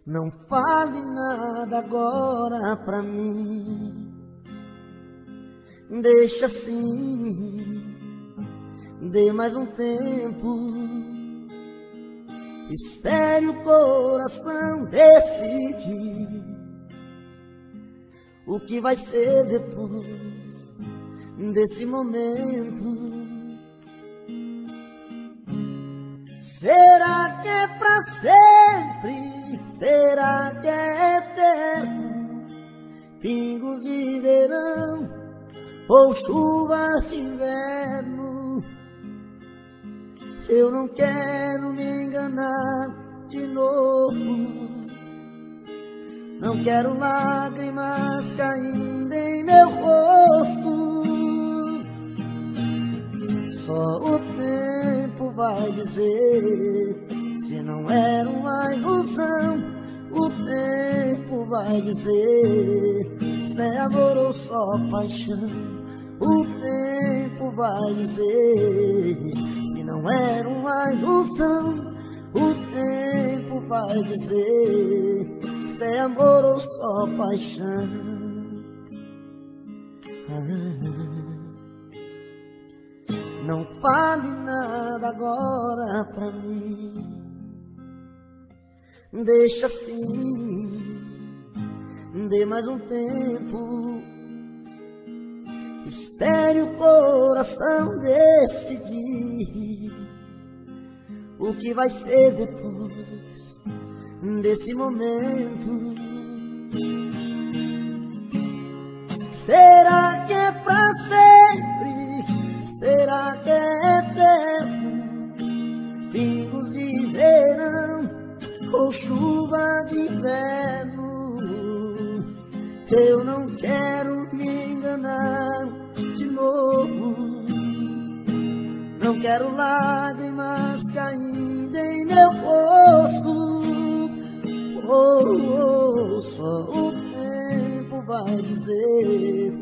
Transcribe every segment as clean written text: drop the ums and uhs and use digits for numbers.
Não fale nada agora pra mim, deixa assim, dê mais um tempo, espere o coração decidir o que vai ser depois desse momento. Será que é pra sempre? Será que é eterno? Pingos de verão ou chuvas de inverno? Eu não quero me enganar de novo. Não quero lágrimas caindo em meu rosto. Só o tempo vai dizer se não era uma ilusão. O tempo vai dizer se é amor ou só paixão. O tempo vai dizer se não era uma ilusão. O tempo vai dizer se é amor ou só paixão. Não fale nada agora pra mim, deixa assim, dê mais um tempo, espere o coração decidir o que vai ser depois desse momento. Será que é pra sempre? Será que é eterno? Pingos de verão ou chuva de inverno? Eu não quero me enganar de novo. Não quero lágrimas caindo em meu rosto. Só o tempo vai dizer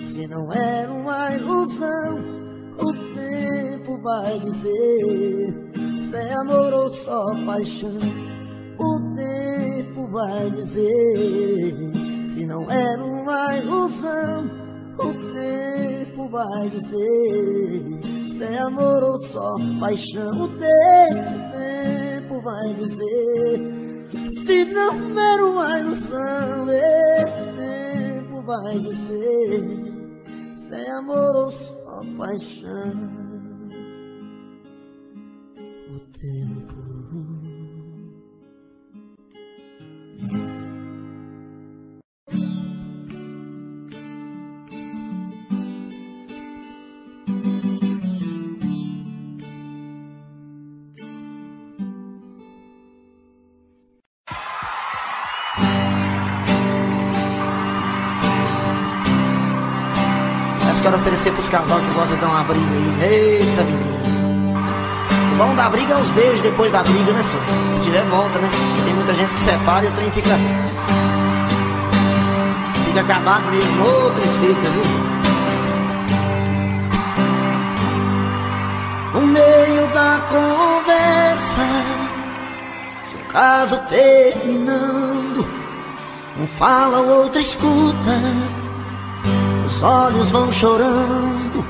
se não era uma ilusão. O tempo vai dizer se é amor ou só paixão. O tempo vai dizer se não era uma ilusão. O tempo vai dizer se é amor ou só paixão. O tempo vai dizer se não era uma ilusão. O tempo vai dizer se é amor ou só paixão. O tempo. Quero oferecer pros casal que gostam de dar uma briga aí. Eita, menino. O bom da briga é os beijos depois da briga, né, senhor? Se tiver, volta, né? Porque tem muita gente que separa e o trem fica acabado mesmo. Ô, tristeza, viu? No meio da conversa, se o caso terminando, um fala, o outro escuta. Os olhos vão chorando.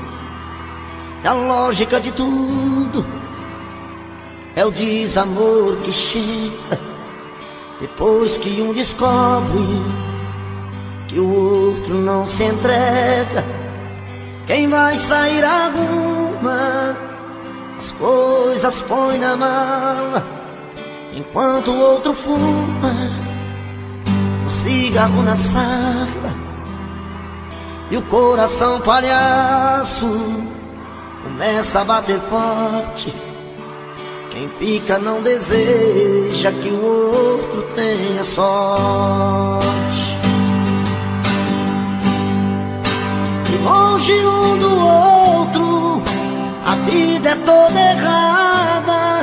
E a lógica de tudo é o desamor que chega depois que um descobre que o outro não se entrega. Quem vai sair arruma as coisas, põe na mala, enquanto o outro fuma o cigarro na sala. E o coração palhaço começa a bater forte. Quem fica não deseja que o outro tenha sorte. E longe um do outro, a vida é toda errada.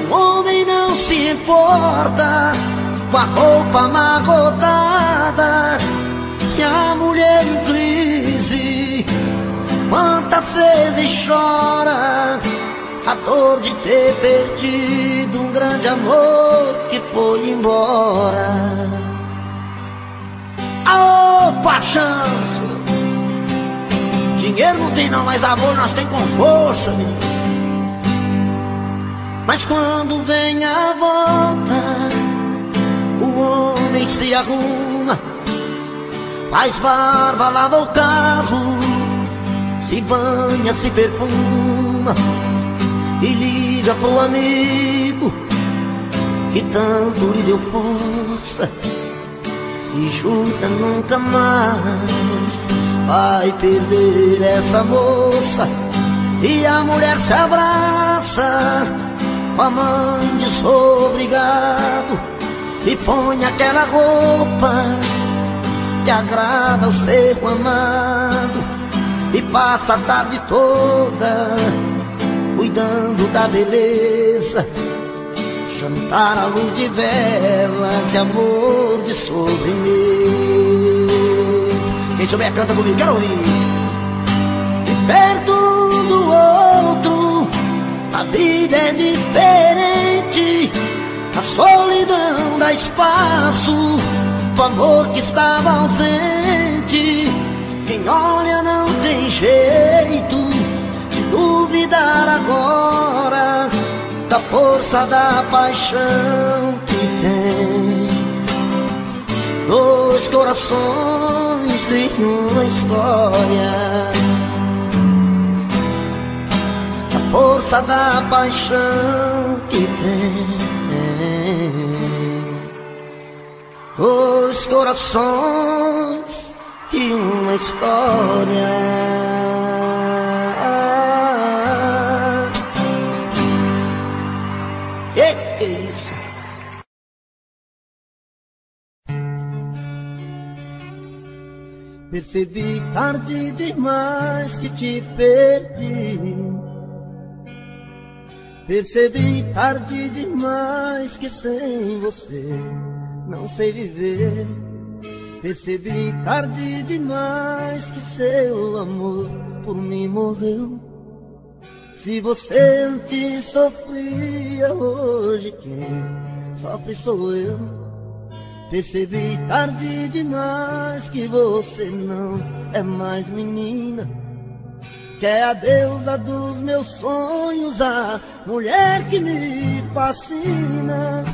O homem não se importa com a roupa amarrotada. E a mulher em crise, quantas vezes chora a dor de ter perdido um grande amor que foi embora. Aô, paixão! Dinheiro não tem não, mas amor nós tem com força, menino. Mas quando vem a volta, o homem se arruma, faz barba, lava o carro, se banha, se perfuma e liga pro amigo que tanto lhe deu força e jura nunca mais vai perder essa moça. E a mulher se abraça com a mãe de sou obrigado e põe aquela roupa que agrada ao ser amado e passa a tarde toda cuidando da beleza, jantar à luz de velas e amor de sobremesa. Quem souber canta comigo, quero ouvir. E perto do outro a vida é diferente, a solidão dá espaço pro amor que estava ausente. Quem olha não tem jeito de duvidar agora da força da paixão que tem. Dois corações e uma história, a força da paixão que tem. Dois corações e uma história. Que é isso? Percebi tarde demais que te perdi. Percebi tarde demais que sem você não sei viver. Percebi tarde demais que seu amor por mim morreu. Se você antes sofria, hoje quem sofre sou eu. Percebi tarde demais que você não é mais menina, que é a deusa dos meus sonhos, a mulher que me fascina.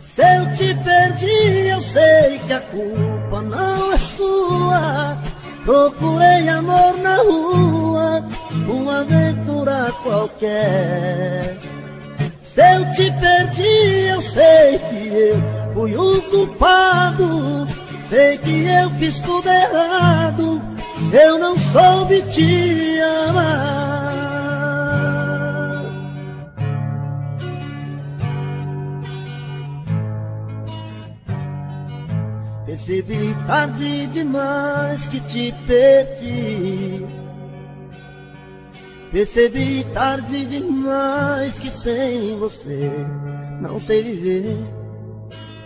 Se eu te perdi, eu sei que a culpa não é sua. Procurei amor na rua, uma aventura qualquer. Se eu te perdi, eu sei que eu fui o culpado. Sei que eu fiz tudo errado, eu não soube te amar. Percebi tarde demais que te perdi. Percebi tarde demais que sem você não sei viver.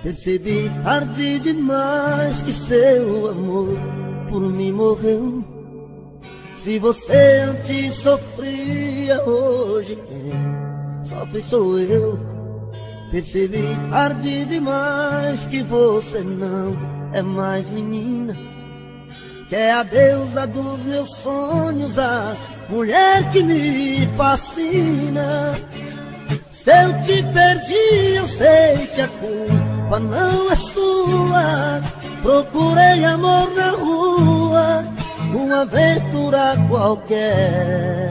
Percebi tarde demais que seu amor por mim morreu. Se você antes sofria, hoje quem sofre sou eu. Percebi tarde demais que você não é mais menina, que é a deusa dos meus sonhos, a mulher que me fascina. Se eu te perdi, eu sei que a culpa não é sua. Procurei amor na rua, uma aventura qualquer.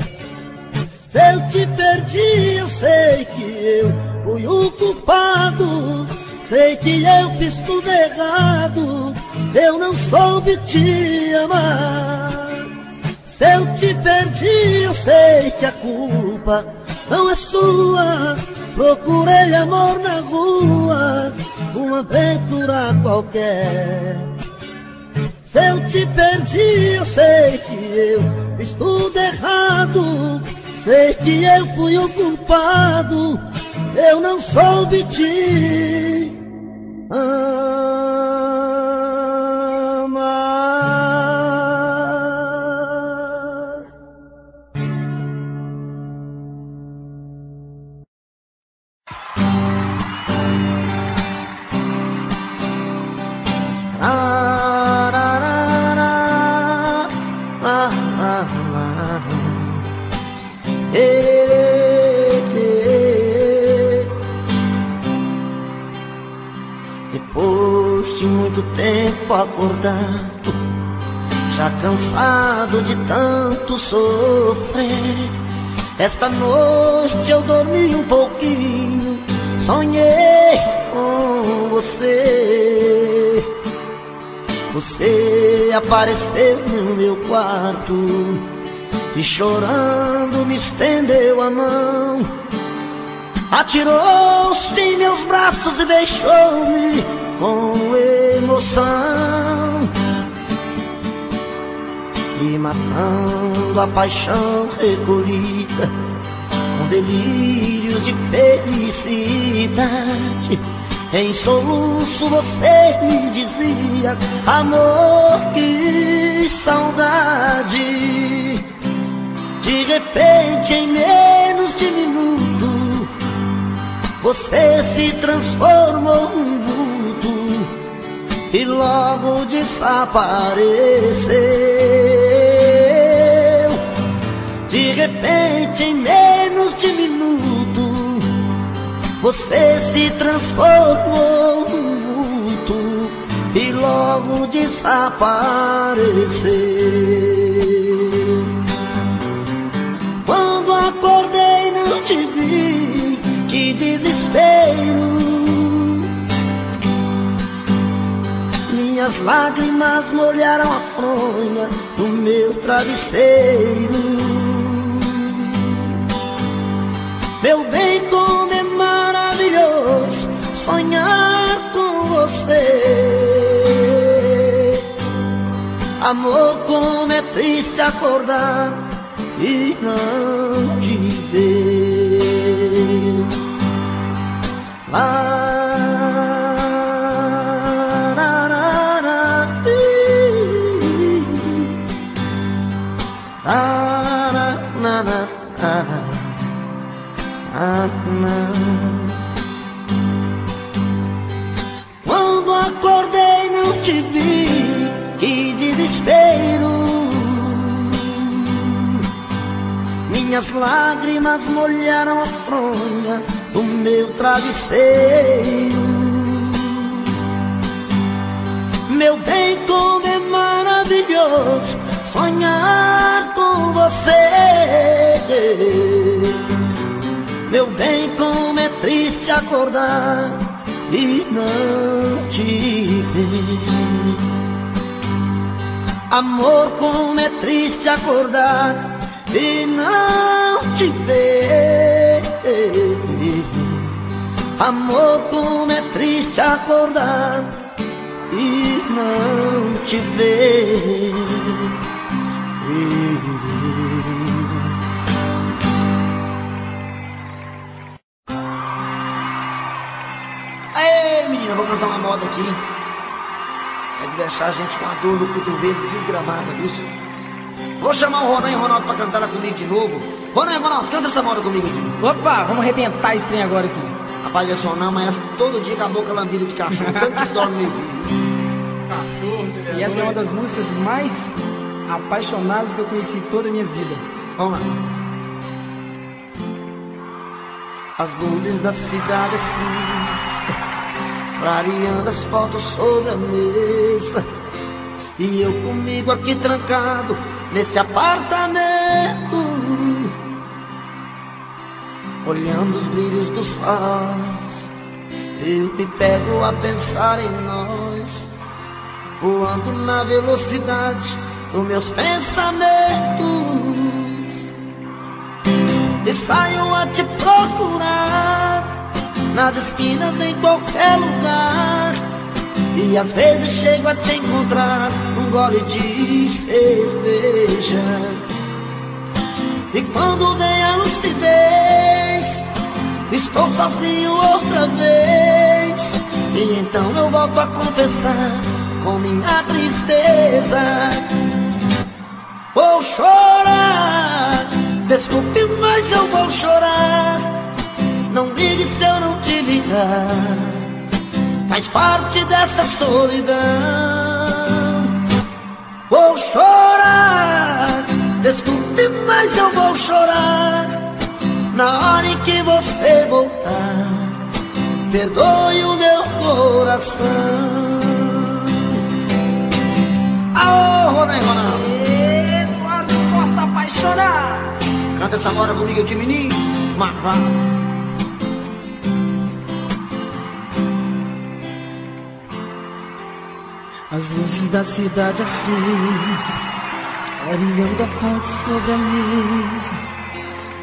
Se eu te perdi, eu sei que eu fui o culpado. Sei que eu fiz tudo errado, eu não soube te amar. Se eu te perdi, eu sei que a culpa não é sua. Procurei amor na rua, uma aventura qualquer. Se eu te perdi, eu sei que eu fiz tudo errado. Sei que eu fui o culpado, eu não soube te amar. acordado, já cansado de tanto sofrer. Esta noite eu dormi um pouquinho, sonhei com você. Você apareceu no meu quarto e chorando me estendeu a mão, atirou-se em meus braços e beijou-me com emoção, e matando a paixão recolhida, com delírios de felicidade, em soluço você me dizia: amor, que saudade. De repente, em menos de minuto, você se transformou num vulto e logo desapareceu. De repente, em menos de minuto, você se transformou num vulto e logo desapareceu. Quando acordei não te vi, que desespero. Minhas lágrimas molharam a fronha do meu travesseiro. Meu bem, como é maravilhoso sonhar com você. Amor, como é triste acordar e não te ver. Quando acordei não te vi, que desespero. Minhas lágrimas molharam a fronha do meu travesseiro. Meu bem, como é maravilhoso sonhar com você. Meu bem, como é triste acordar e não te ver. Amor, como é triste acordar e não te ver. Amor, como é triste acordar e não te ver. Aê, menina, vou cantar uma moda aqui. É de deixar a gente com a dor no cotovelo desgramada, viu? Vou chamar o Ronan e o Ronaldo pra cantar lá comigo de novo. Ronan e Ronaldo, canta essa moda comigo aqui. Opa, vamos arrebentar esse trem agora aqui. Rapaz, eu sou não amanhece todo dia com a boca lambida de cachorro. Tanto que se dorme no meu filho. E essa é uma das músicas mais apaixonadas que eu conheci em toda a minha vida. Vamos lá. As luzes da cidade assim, clareando as fotos sobre a mesa, e eu comigo aqui trancado nesse apartamento, olhando os brilhos dos faróis. Eu me pego a pensar em nós, voando na velocidade dos meus pensamentos, e saio a te procurar nas esquinas, em qualquer lugar. E às vezes chego a te encontrar num gole de cerveja. E quando vem a lucidez, estou sozinho outra vez. E então eu volto a confessar com minha tristeza. Vou chorar, desculpe, mas eu vou chorar. Não ligue se eu não te ligar, faz parte desta solidão. Vou chorar, desculpe, mas eu vou chorar. Na hora em que você voltar, perdoe o meu coração. ou nem, Ronaldo? Eduardo Costa apaixonado. Canta essa hora comigo aqui, menino. Marvado. As luzes da cidade acesa, clareando a fonte sobre a mesa,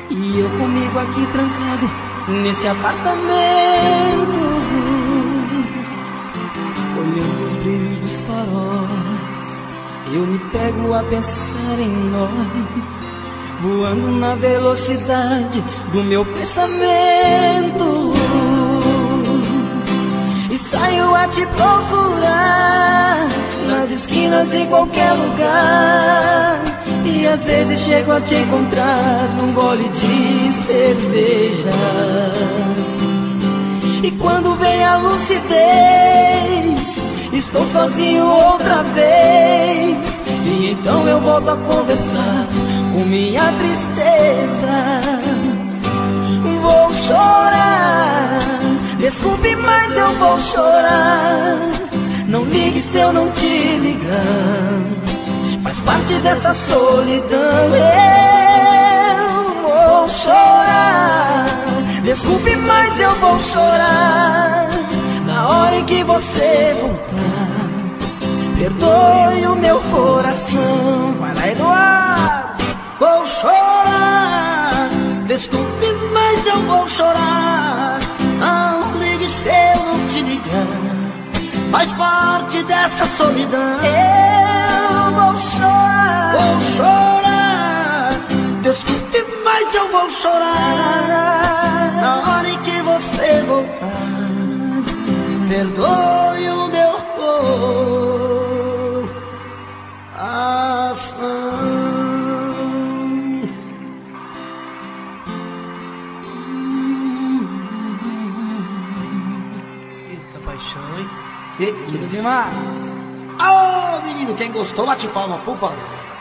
e eu comigo aqui trancado nesse apartamento, olhando os brilhos dos faróis. Eu me pego a pensar em nós, voando na velocidade do meu pensamento, e saio a te procurar nas esquinas, em qualquer lugar. E às vezes chego a te encontrar num gole de cerveja. E quando vem a lucidez, estou sozinho outra vez. E então eu volto a conversar com minha tristeza. Vou chorar, desculpe, mas eu vou chorar. Não ligue se eu não te ligar, faz parte dessa solidão. Eu vou chorar, desculpe, mas eu vou chorar. Na hora em que você voltar, perdoe o meu coração. Vai lá, Eduardo. Vou chorar, desculpe, mas eu vou chorar. Não ligue se eu não te ligar, faz parte dessa solidão. Eu vou chorar, desculpe, mas eu vou chorar. Na hora em que você voltar, perdoe o meu coração. Eita paixão, hein? Tudo demais. Ô, menino, quem gostou, bate palma, por favor.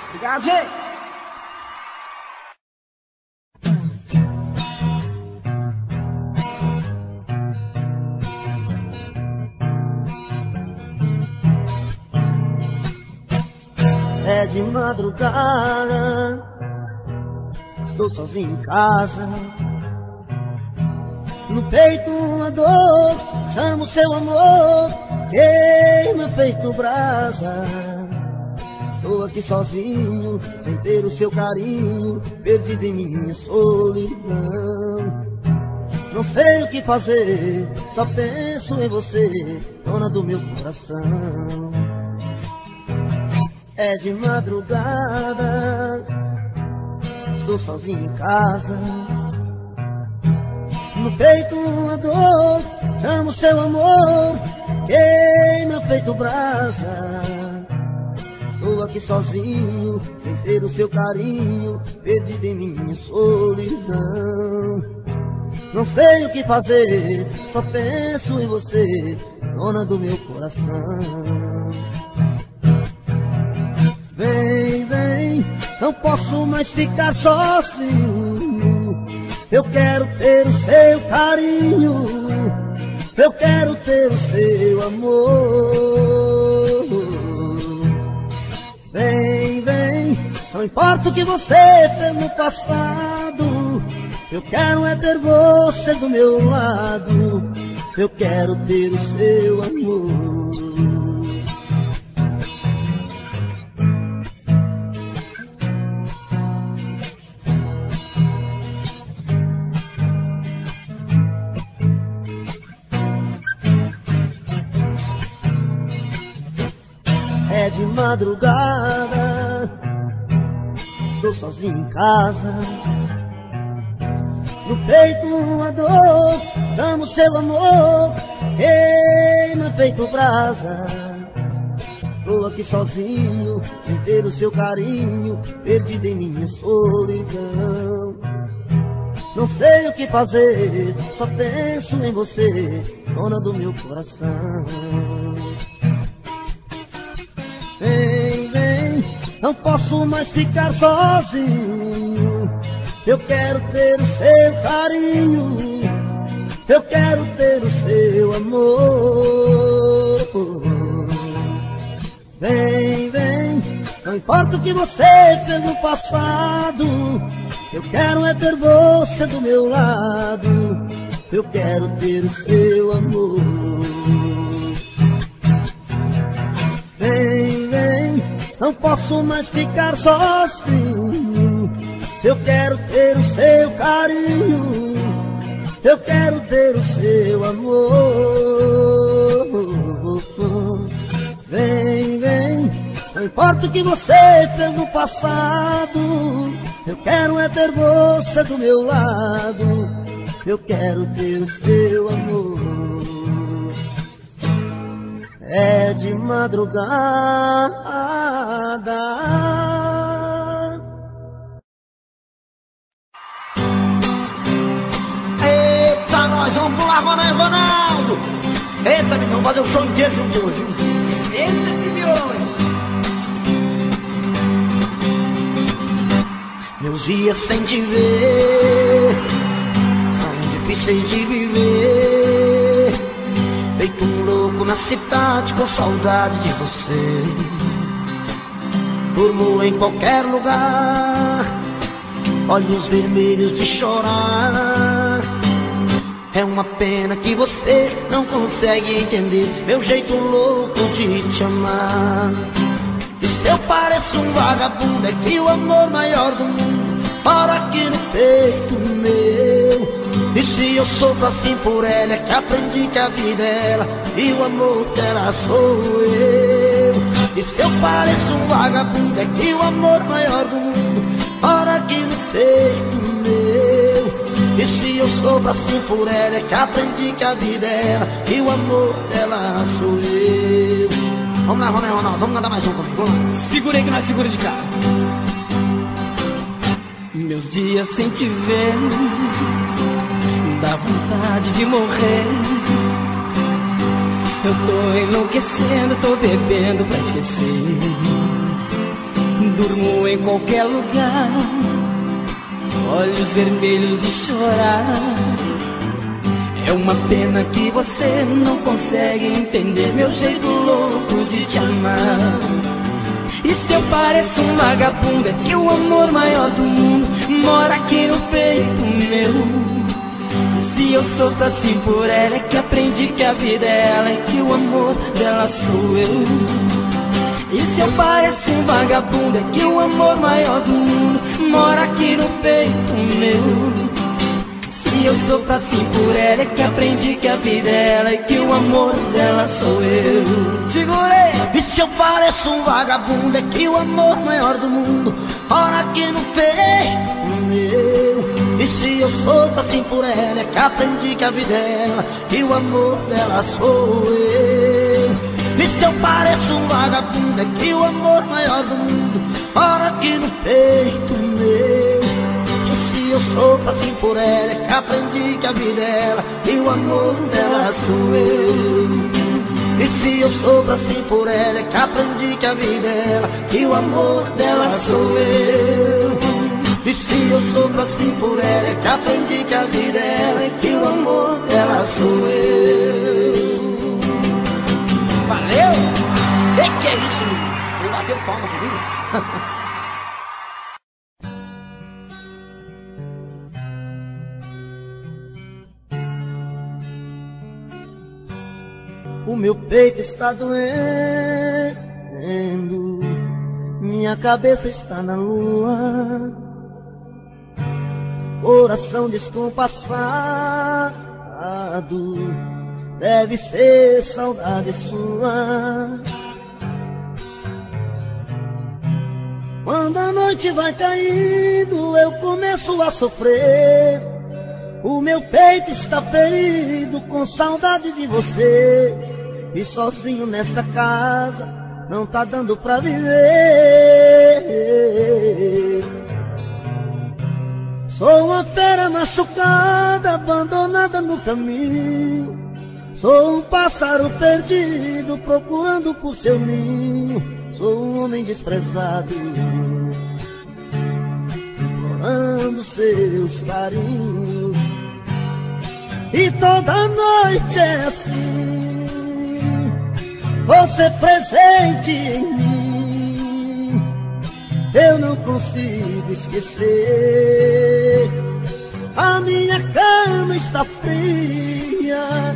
Obrigado, gente. É de madrugada, estou sozinho em casa. No peito uma dor, chamo seu amor, queima feito brasa. Estou aqui sozinho, sem ter o seu carinho, perdido em minha solidão. Não sei o que fazer, só penso em você, dona do meu coração. É de madrugada, estou sozinho em casa. No peito uma dor, chamo seu amor, queima feito brasa. Estou aqui sozinho, sem ter o seu carinho, perdido em minha solidão. Não sei o que fazer, só penso em você, dona do meu coração. Vem, vem, não posso mais ficar sozinho. Eu quero ter o seu carinho, eu quero ter o seu amor. Vem, vem, não importa o que você fez no passado, eu quero é ter você do meu lado, eu quero ter o seu amor. É de madrugada, estou sozinho em casa. No peito uma dor, amo seu amor, queima feito brasa. Estou aqui sozinho, sem ter o seu carinho, perdido em minha solidão. Não sei o que fazer, só penso em você, dona do meu coração. Vem, vem, não posso mais ficar sozinho. Eu quero ter o seu carinho, eu quero ter o seu amor. Vem, vem, Não importa o que você fez no passado, eu quero é ter você do meu lado. Eu quero ter o seu amor. Vem, vem, não posso mais ficar sozinho. Eu quero ter o seu carinho. Eu quero ter o seu amor. Vem, vem, não importa o que você fez no passado, eu quero é ter você do meu lado. Eu quero ter o seu amor. É de madrugada. Eita, nós vamos pular, Ronaldo. Eita, vamos fazer o show inteiro junto hoje. Eita, esse violão. Meus dias sem te ver são difíceis de viver. Feito um louco na cidade com saudade de você. Durmo em qualquer lugar, olhos vermelhos de chorar. É uma pena que você não consegue entender meu jeito louco de te amar. E se eu pareço um vagabundo, é que o amor maior do mundo mora aqui no peito meu. E se eu sofro assim por ela, é que aprendi que a vida é ela e o amor dela sou eu. E se eu pareço um vagabundo, é que o amor maior do mundo mora aqui no peito meu. E se eu sofro assim por ela, é que aprendi que a vida é ela e o amor dela sou eu. Vamos lá, Ronaldo, vamos cantar mais um comigo. Segurei que nós segura de cá. Meus dias sem te ver dá vontade de morrer. Eu tô enlouquecendo, tô bebendo pra esquecer. Durmo em qualquer lugar, olhos vermelhos de chorar. É uma pena que você não consegue entender meu jeito louco de te amar. E se eu pareço um vagabundo, é que o amor maior do mundo mora aqui no peito meu. Se eu sofro assim por ela, é que aprendi que a vida é ela e que o amor dela sou eu. E se eu pareço um vagabundo, é que o amor maior do mundo mora aqui no peito meu. Se eu sofro assim por ela, é que aprendi que a vida é ela e que o amor dela sou eu. Segurei! E se eu pareço um vagabundo, é que o amor maior do mundo mora aqui no peito meu. E se eu sofro assim por ela, é que aprendi que a vida é ela e o amor dela sou eu. E se eu pareço um vagabundo, é que o amor maior do mundo mora aqui no peito meu. E se eu sofro assim por ela, é que aprendi que a vida é ela e o amor dela sou eu. E se eu sofro assim por ela, é que aprendi que a vida é ela e o amor dela sou eu. E se eu sofro assim por ela, é que aprendi que a vida é ela e que o amor dela sou eu. Valeu! E que é isso, menino? Vou bater palmas, viu? O meu peito está doendo, minha cabeça está na lua, coração descompassado, deve ser saudade sua. Quando a noite vai caindo, eu começo a sofrer. O meu peito está ferido com saudade de você. E sozinho nesta casa não tá dando pra viver. Sou uma fera machucada, abandonada no caminho. Sou um pássaro perdido, procurando por seu ninho. Sou um homem desprezado, implorando seus carinhos. E toda noite é assim, você presente em mim. eu não consigo esquecer. A minha cama está fria,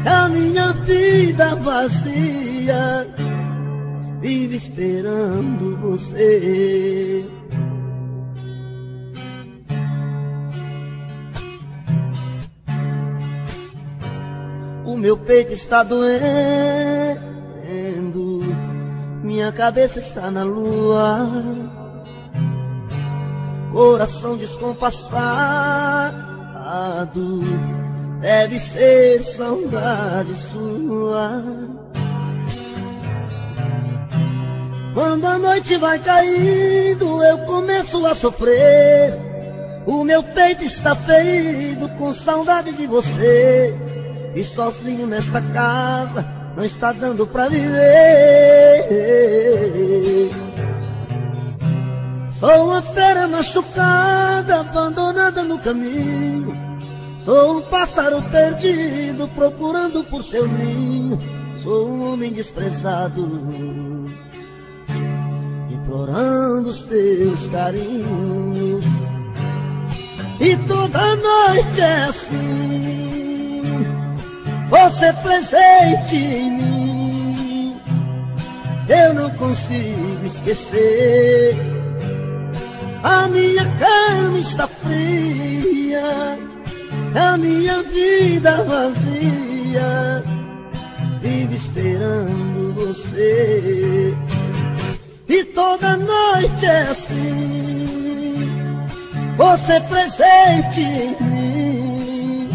a minha vida vazia, vive esperando você. O meu peito está doendo, minha cabeça está na lua, coração descompassado, deve ser saudade sua. Quando a noite vai caindo, eu começo a sofrer. O meu peito está ferido com saudade de você. E sozinho nesta casa não está dando pra viver. Sou uma fera machucada, abandonada no caminho. Sou um pássaro perdido, procurando por seu ninho. Sou um homem desprezado, implorando os teus carinhos. E toda noite é assim, você presente em mim. Eu não consigo esquecer. A minha cama está fria, a minha vida vazia, vive esperando você. E toda noite é assim, você presente em mim.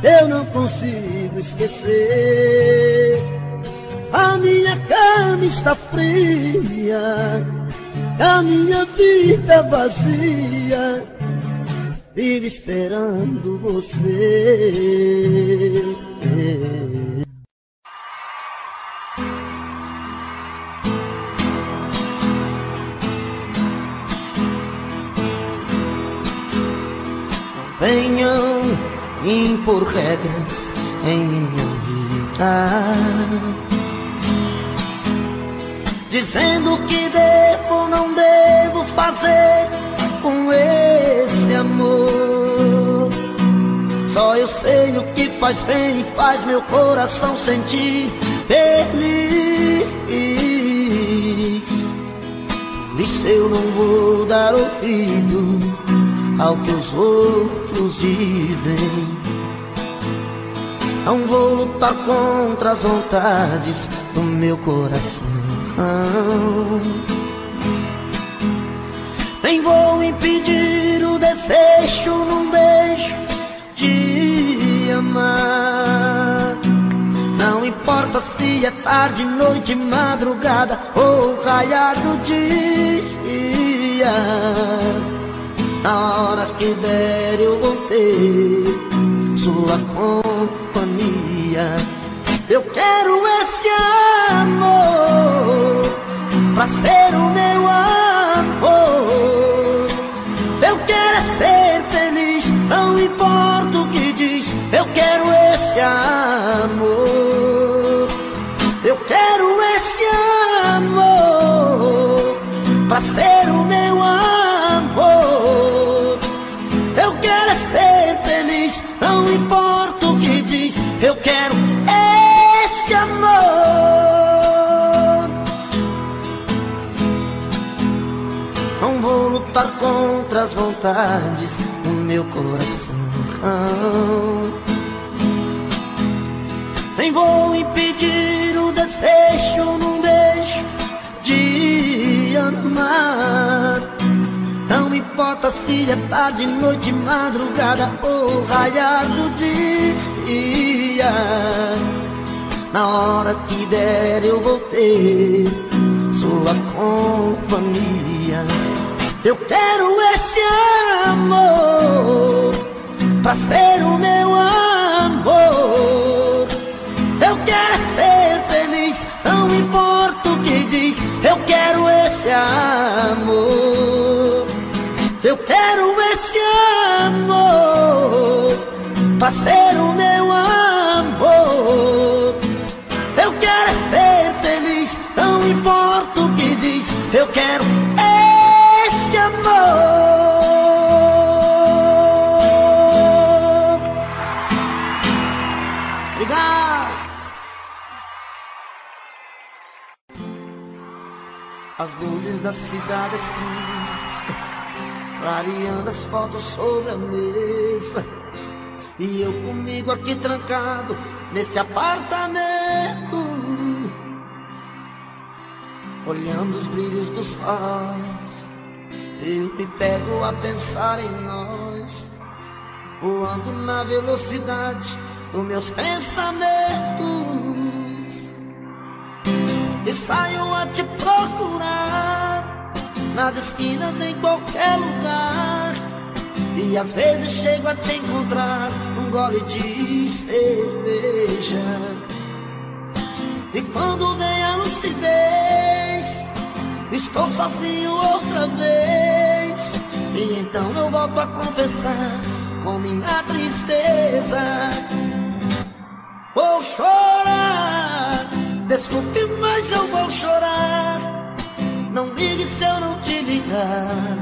Eu não consigo esquecer. A minha cama está fria, a minha vida vazia, vive esperando você. Venham impor regras em minha vida, dizendo o que devo ou não devo fazer com esse amor. Só eu sei o que faz bem e faz meu coração sentir feliz. Por isso eu não vou dar ouvido ao que os outros dizem. Não vou lutar contra as vontades do meu coração, nem vou impedir o desejo num beijo de amar. Não importa se é tarde, noite, madrugada ou raiar do dia. Na hora que der eu vou ter sua companhia. Eu quero esse amor pra ser o meu amor. Eu quero é ser feliz, não importa o que diz. Eu quero esse amor. Eu quero esse amor pra ser o meu amor. Eu quero é ser feliz, não importa o que diz. Eu quero esse amor. Não vou lutar contra as vontades do meu coração, nem vou impedir o desejo num beijo de amar. Não importa se é tarde, noite, madrugada ou raiar do dia. Na hora que der eu vou ter sua companhia. Eu quero esse amor pra ser o meu amor. Eu quero ser feliz, não importa o que diz. Eu quero esse amor. Eu quero esse amor pra ser o meu amor. Eu quero ser feliz, não importa o que diz. Eu quero da cidade cinza, clareando as fotos sobre a mesa, e eu comigo aqui trancado nesse apartamento, olhando os brilhos dos faróis. Eu me pego a pensar em nós, voando na velocidade dos meus pensamentos, e saio a te procurar nas esquinas, em qualquer lugar, e às vezes chego a te encontrar num gole de cerveja. E quando vem a lucidez, estou sozinho outra vez, e então eu volto a confessar com minha tristeza. Vou chorar, desculpe, mas eu vou chorar. Não ligue se eu não te ligar,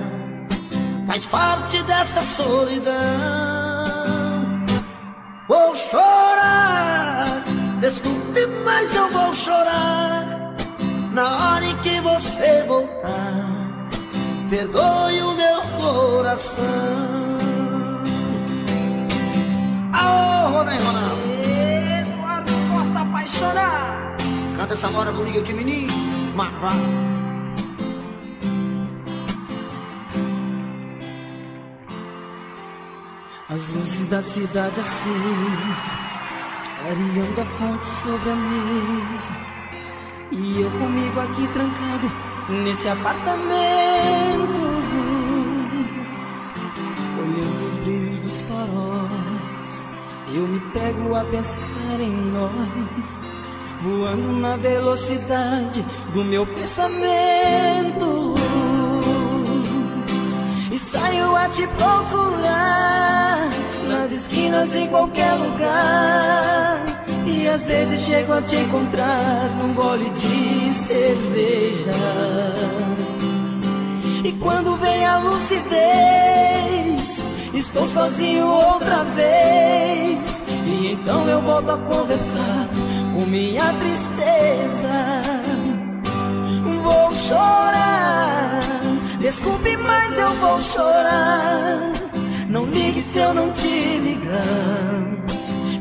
faz parte dessa solidão. Vou chorar, desculpe, mas eu vou chorar. Na hora em que você voltar, perdoe o meu coração. Aô, né, Ronaldo? Eduardo Costa apaixonar. Canta essa moda comigo aqui, menino. Marvá. As luzes da cidade acesa, clareando a fonte sobre a mesa, e eu comigo aqui trancado nesse apartamento, olhando os brilhos dos faróis. Eu me pego a pensar em nós, voando na velocidade do meu pensamento, e saio a te procurar nas esquinas, em qualquer lugar, e às vezes chego a te encontrar num gole de cerveja. E quando vem a lucidez, estou sozinho outra vez, e então eu volto a conversar com minha tristeza. Vou chorar, desculpe, mas eu vou chorar. Não ligue se eu não te ligar,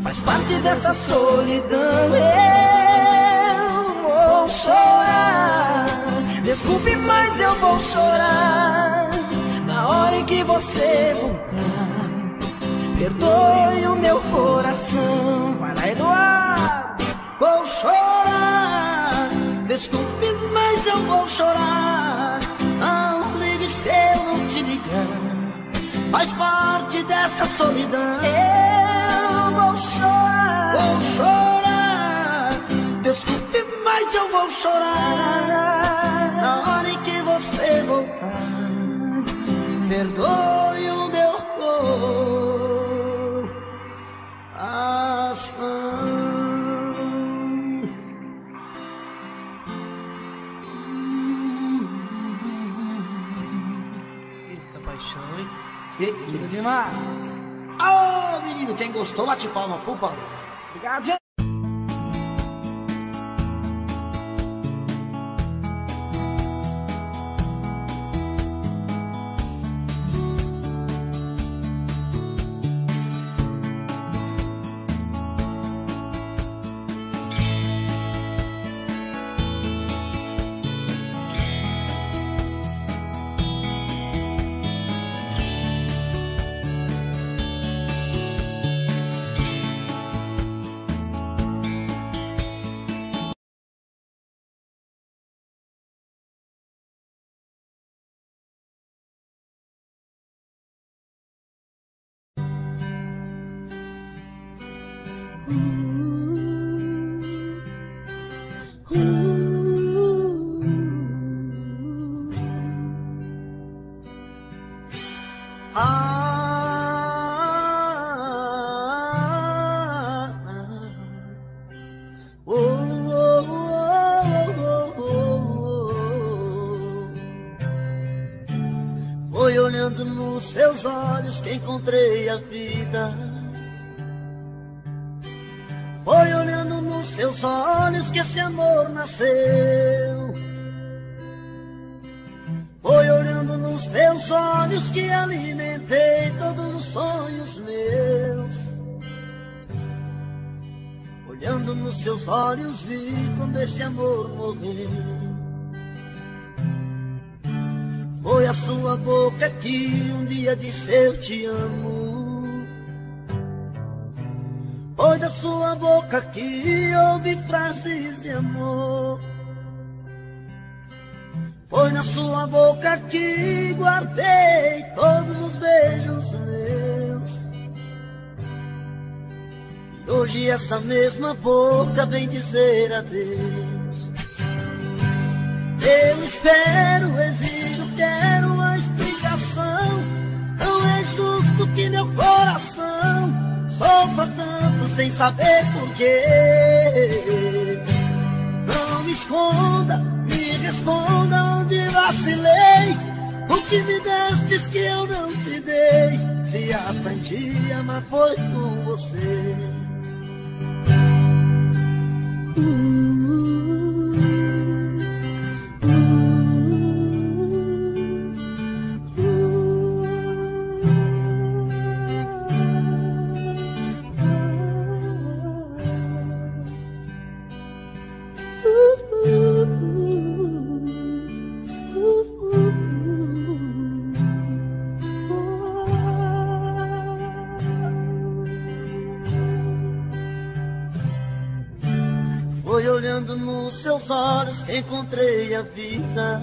faz parte dessa solidão. Eu vou chorar, desculpe, mas eu vou chorar. Na hora em que você voltar, perdoe o meu coração. Vai lá, Eduardo. Vou chorar, desculpe, mas eu vou chorar. Não ligue se eu não te ligar, faz parte dessa solidão. Eu vou chorar, desculpe, mas eu vou chorar. Na hora em que você voltar, perdoe o meu coração. Eita paixão, hein? Tudo Demais. Ô, menino, quem gostou, bate palma, por favor. Obrigado, gente. Foi olhando nos seus olhos que encontrei a vida. Foi olhando nos seus olhos que esse amor nasceu. nos teus olhos que alimentei todos os sonhos meus. Olhando nos seus olhos vi quando esse amor morreu. Foi a sua boca que um dia disse eu te amo. Foi da sua boca que ouvi frases de amor. Foi na sua boca que guardei todos os beijos meus. E hoje essa mesma boca vem dizer adeus. Eu espero, exijo, quero uma explicação. Não é justo que meu coração sofra tanto sem saber porquê. Não me esconda, me responda onde vacilei. O que me destes que eu não te dei. Se aprendi a amar foi com você. Foi olhando nos seus olhos que encontrei a vida.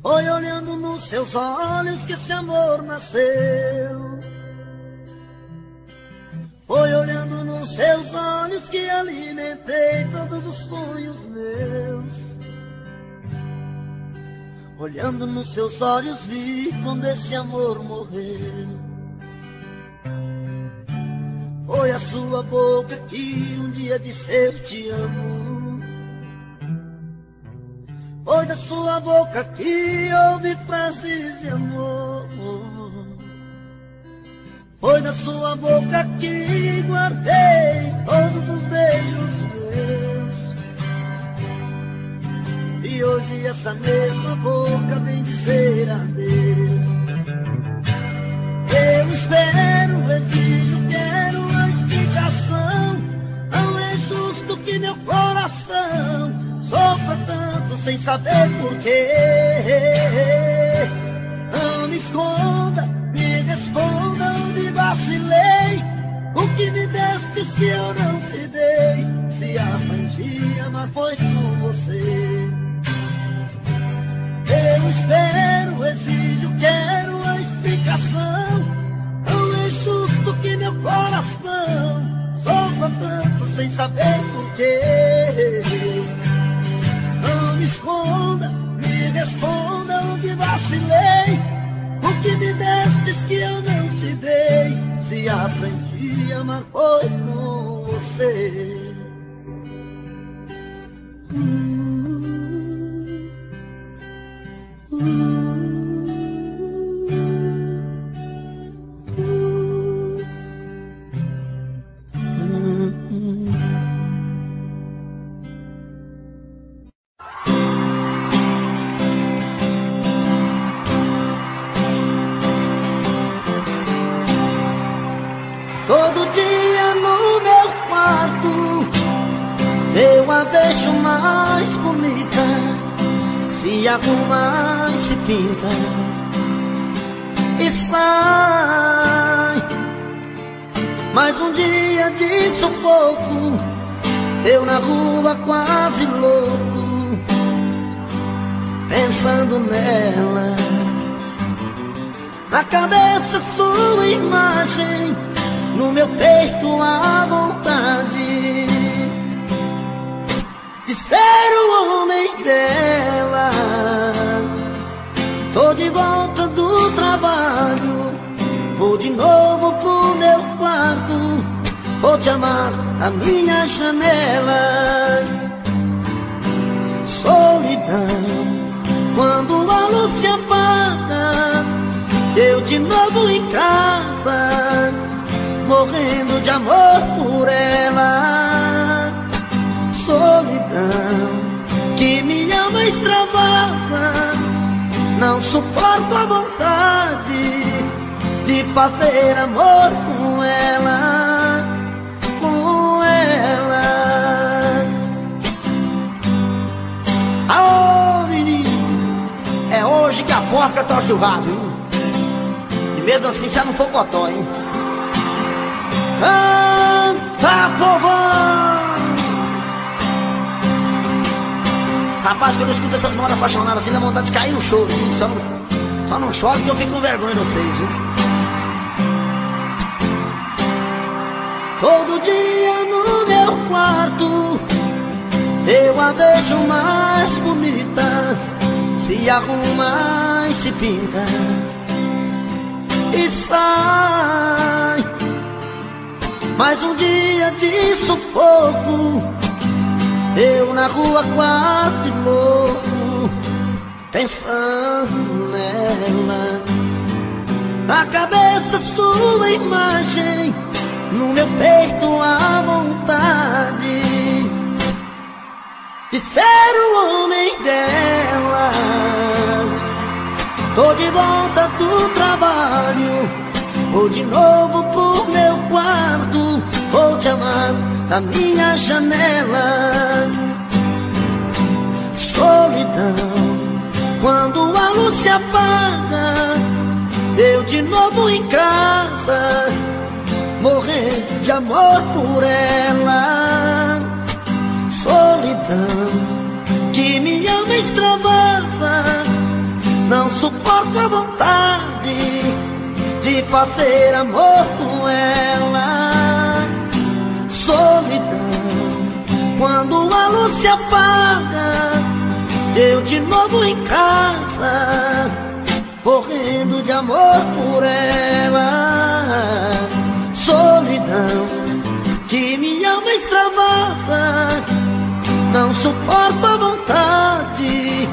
Foi olhando nos seus olhos que esse amor nasceu. Foi olhando nos seus olhos que alimentei todos os sonhos meus. Olhando nos seus olhos vi quando esse amor morreu. Foi a sua boca que um dia disse eu te amo. Foi da sua boca que ouvi frases de amor. Foi da sua boca que guardei todos os beijos meus. E hoje essa mesma boca vem dizer adeus. Eu espero, exijo, quero uma explicação. Não é justo que meu coração sofra tanto sem saber porquê. Não me esconda, me responda onde vacilei. O que me destes que eu não te dei. Se aprendi a amar foi com você. Eu espero, exijo, quero uma explicação. Não é justo que meu coração sofra tanto sem saber porquê. Não me esconda, me responda onde vacilei. O que me destes que eu não te dei. Se aprendi a amar foi com você. Todo dia no meu quarto eu a vejo mais bonita. Se arruma e se pinta e sai. Mais um dia de sufoco, eu na rua quase louco, pensando nela. Na cabeça sua imagem, no meu peito a vontade de ser o homem dela. Tô de volta do trabalho, vou de novo pro meu quarto, vou te amar na minha janela. Solidão, quando a luz se apaga, eu de novo em casa, morrendo de amor por ela. Solidão, que minha alma extravasa, não suporto a vontade de fazer amor com ela, com ela. Aô, menino, é hoje que a porca torce o rabo, hein? E mesmo assim já não for cotó, hein? Canta, povão! Rapaz, quando eu escuto essas modas apaixonadas assim, dá vontade de cair no choro. Só não choro porque eu fico com vergonha de vocês, viu? Todo dia no meu quarto eu a vejo mais bonita, se arruma e se pinta e sai. Mais um dia de sufoco, eu na rua quase louco, pensando nela. Na cabeça sua imagem, no meu peito a vontade de ser o homem dela. Tô de volta do trabalho, vou de novo pro meu quarto, vou te amar da minha janela. Solidão, quando a luz se apaga, eu de novo em casa, morrendo de amor por ela. Solidão, que me ama e extravasa, não suporto a vontade de fazer amor com ela. Solidão, quando a luz se apaga, eu de novo em casa, morrendo de amor por ela. Solidão, que me ama e extravasa, não suporto a vontade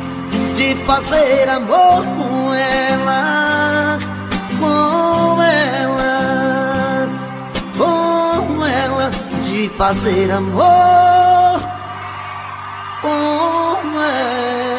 de fazer amor com ela, com ela, com ela, de fazer amor com ela.